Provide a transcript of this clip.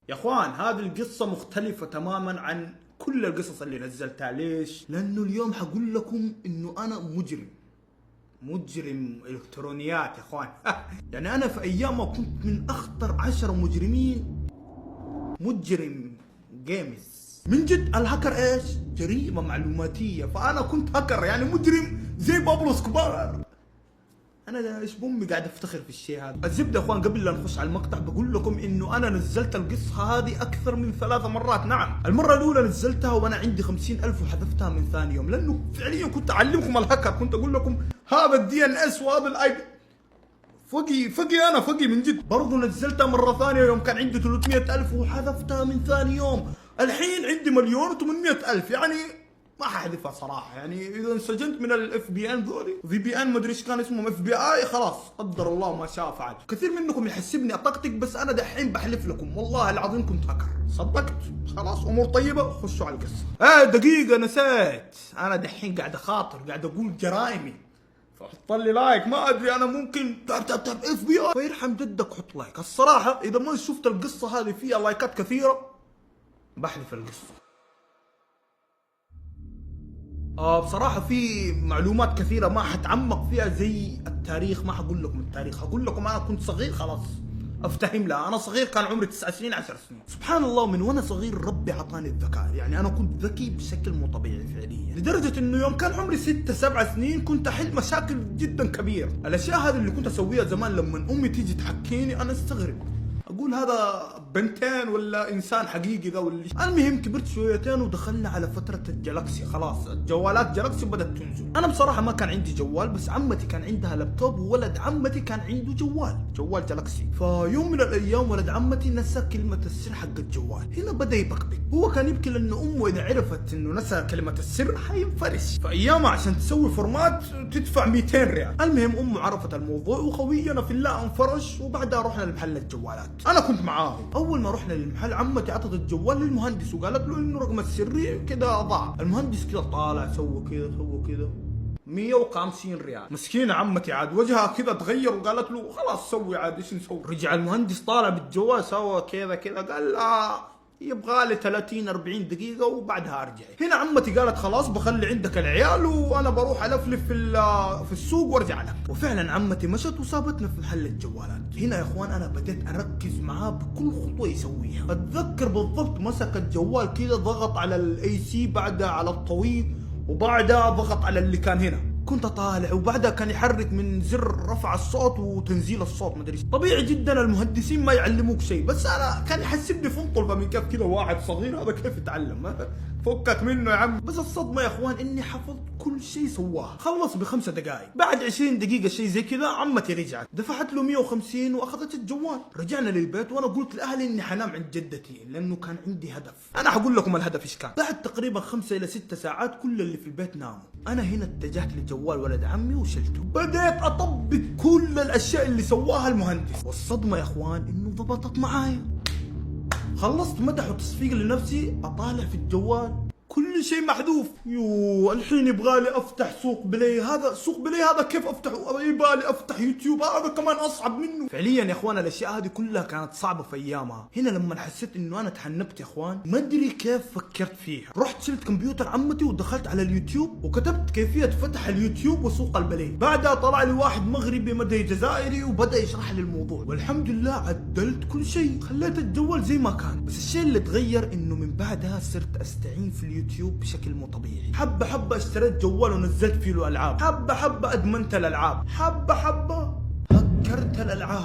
يا اخوان هذه القصة مختلفة تماما عن كل القصص اللي نزلتها. ليش؟ لانه اليوم حقول لكم انه انا مجرم الكترونيات يا اخوان. يعني انا في ايام ما كنت من اخطر 10 مجرمين، مجرم جيمز من جد. الهكر ايش؟ جريمة معلوماتية. فانا كنت هكر، يعني مجرم زي بابلو اسكوبار. انا ايش بامي قاعد افتخر في الشيء هذا. الزبده يا اخوان، قبل لا نخش على المقطع بقول لكم انه انا نزلت القصه هذه اكثر من 3 مرات. نعم، المره الاولى نزلتها وانا عندي 50,000 وحذفتها من ثاني يوم، لانه فعليا كنت اعلمكم الهكر. كنت اقول لكم هذا الدي ان اس وهذا الاي بي. فقي من جد. برضو نزلتها مره ثانيه يوم كان عندي 300,000 وحذفتها من ثاني يوم. الحين عندي 1,800,000. يعني ما ححذفها صراحه. يعني اذا انسجنت من الاف بي ان ذولي في بي ان مدري ايش كان اسمهم اف بي اي، خلاص قدر الله ما شاء فعل. كثير منكم يحسبني اطقطق، بس انا دحين بحلف لكم والله العظيم كنت هكر. صدقت خلاص، امور طيبه. خشوا على القصه. دقيقه نسيت، انا دحين قاعد اخاطر، قاعد اقول جرائمي. فحط لي لايك. ما ادري انا ممكن تاب اف بي اي فيرحم جدك حط لايك. الصراحه اذا ما شفت القصه هذه فيها لايكات كثيره بحلف القصه. بصراحة في معلومات كثيرة ما حتعمق فيها زي التاريخ. ما حقول لكم التاريخ، حقول لكم أنا كنت صغير خلاص أفتهم لها. أنا صغير كان عمري 9 سنين 10 سنين. سبحان الله، من وأنا صغير ربي عطاني الذكاء. يعني أنا كنت ذكي بشكل مو طبيعي فعليا، لدرجة إنه يوم كان عمري 6 7 سنين كنت أحل مشاكل جدا كبيرة. الأشياء هذه اللي كنت أسويها زمان لما أمي تيجي تحكيني أنا أستغرب، اقول هذا بنتين ولا انسان حقيقي ذا ولا. المهم كبرت شويتين ودخلنا على فتره الجلاكسي. خلاص الجوالات جلاكسي بدات تنزل. انا بصراحه ما كان عندي جوال، بس عمتي كان عندها لابتوب وولد عمتي كان عنده جوال جلاكسي. فيوم من الايام ولد عمتي نسى كلمه السر حق الجوال. هنا بدا يبكبك. هو كان يبكي لانه امه اذا عرفت انه نسى كلمه السر حينفرش. فايامها عشان تسوي فورمات تدفع 200 ريال. المهم امه عرفت الموضوع وخوينا في الله انفرش. وبعدها رحنا لمحل الجوالات، انا كنت معاهم. اول ما رحنا للمحل عمتي عطت الجوال للمهندس وقالت له انه رقم السري كذا ضاع. المهندس كذا طالع سوى كذا 150 ريال. مسكينه عمتي عاد وجهها كذا تغير وقالت له خلاص سوي عاد ايش نسوي. رجع المهندس طالع بالجوال سوى كذا قال يبغى لي 30 40 دقيقة وبعدها ارجع. هنا عمتي قالت خلاص بخلي عندك العيال وانا بروح الفلف في السوق وارجع لك. وفعلا عمتي مشت وسابتنا في محل الجوالات. هنا يا اخوان انا بديت اركز معاه بكل خطوة يسويها. اتذكر بالضبط مسك الجوال كذا ضغط على الاي سي، بعدها على الطويل، وبعدها ضغط على اللي كان هنا. كنت اطالع وبعدها كان يحرك من زر رفع الصوت وتنزيل الصوت. ما ادري طبيعي جدا المهندسين ما يعلموك شيء، بس انا كان يحسبني فنطل. فمن كيف كذا واحد صغير هذا كيف يتعلم؟ فكك منه يا عم. بس الصدمه يا اخوان اني حفظت كل شيء سواه. خلص ب5 دقائق. بعد 20 دقيقه شيء زي كذا عمتي رجعت دفعت له 150 واخذت الجوال. رجعنا للبيت وانا قلت لاهلي اني حنام عند جدتي لانه كان عندي هدف. انا حقول لكم الهدف ايش كان. بعد تقريبا 5 إلى 6 ساعات كل اللي في البيت ناموا. انا هنا اتجهت لجوال ولد عمي وشلته. بديت اطبق كل الاشياء اللي سواها المهندس. والصدمه يا اخوان انه ضبطت معايا. خلصت مدح وتصفيق لنفسي، اطالع في الجوال كل شيء محذوف. الحين يبغالي افتح سوق بلاي. هذا سوق بلاي هذا كيف افتحه؟ يبالي افتح يوتيوب، هذا كمان اصعب منه. فعليا يا اخوان الاشياء هذه كلها كانت صعبه في ايامها. هنا لما حسيت انه انا تحنبت يا اخوان، ما ادري كيف فكرت فيها. رحت شلت كمبيوتر عمتي ودخلت على اليوتيوب وكتبت كيفيه فتح اليوتيوب وسوق البلاي. بعدها طلع لي واحد مغربي مدى جزائري وبدا يشرح لي الموضوع. والحمد لله عدلت كل شيء، خليت الجوال زي ما كان. بس الشيء اللي تغير انه من بعدها صرت استعين في اليوتيوب بشكل مو طبيعي. حبة اشتريت جوال ونزلت فيه الالعاب. حبة ادمنت الالعاب. حبة هكرت الالعاب.